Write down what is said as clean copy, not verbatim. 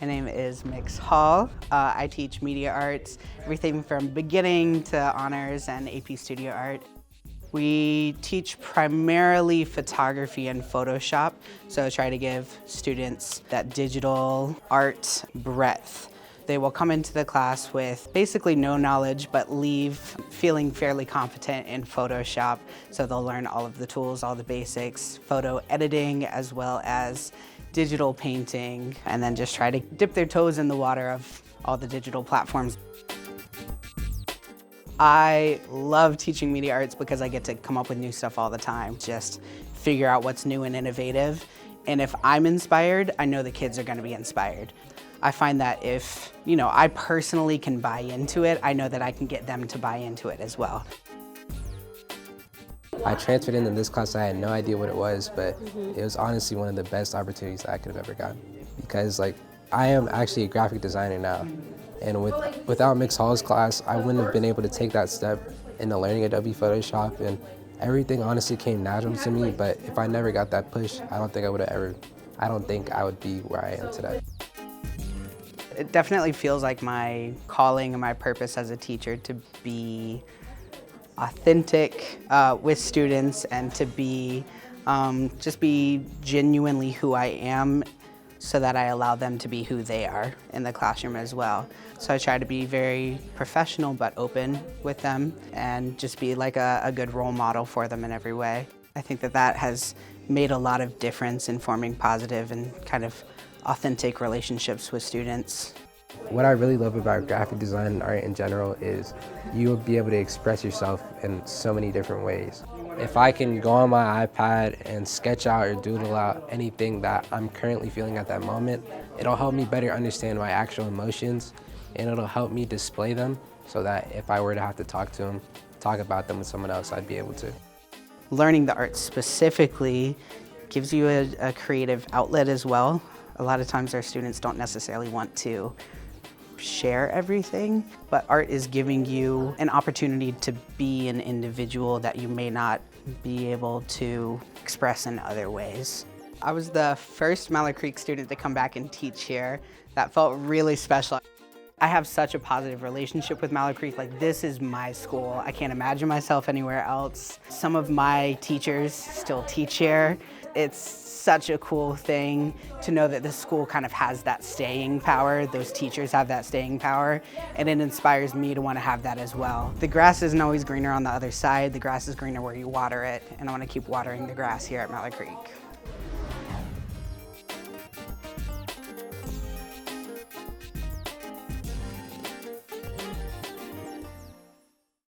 My name is Mix Hall. I teach media arts, everything from beginning to honors and AP Studio Art. We teach primarily photography and Photoshop, so try to give students that digital art breadth. They will come into the class with basically no knowledge, but leave feeling fairly competent in Photoshop. So they'll learn all of the tools, all the basics, photo editing, as well as digital painting, and then just try to dip their toes in the water of all the digital platforms. I love teaching media arts because I get to come up with new stuff all the time, just figure out what's new and innovative. And if I'm inspired, I know the kids are gonna be inspired. I find that if, I personally can buy into it, I know that I can get them to buy into it as well. I transferred into this class. I had no idea what it was, but it was honestly one of the best opportunities that I could have ever gotten. Because I am actually a graphic designer now. And without Mix Hall's class, I wouldn't have been able to take that step into learning Adobe Photoshop, and everything honestly came natural to me. But if I never got that push, I don't think I would be where I am today. It definitely feels like my calling and my purpose as a teacher to be authentic with students and to be just be genuinely who I am, so that I allow them to be who they are in the classroom as well. So I try to be very professional but open with them and just be like a good role model for them in every way. I think that has made a lot of difference in forming positive and kind of authentic relationships with students. What I really love about graphic design and art in general is you'll be able to express yourself in so many different ways. If I can go on my iPad and sketch out or doodle out anything that I'm currently feeling at that moment, it'll help me better understand my actual emotions, and it'll help me display them so that if I were to have to talk about them with someone else, I'd be able to. Learning the art specifically gives you a creative outlet as well. A lot of times our students don't necessarily want to share everything, but art is giving you an opportunity to be an individual that you may not be able to express in other ways. I was the first Mallard Creek student to come back and teach here. That felt really special. I have such a positive relationship with Mallard Creek. This is my school. I can't imagine myself anywhere else. Some of my teachers still teach here. It's such a cool thing to know that this school kind of has that staying power. Those teachers have that staying power, and it inspires me to want to have that as well. The grass isn't always greener on the other side. The grass is greener where you water it, and I want to keep watering the grass here at Mallard Creek.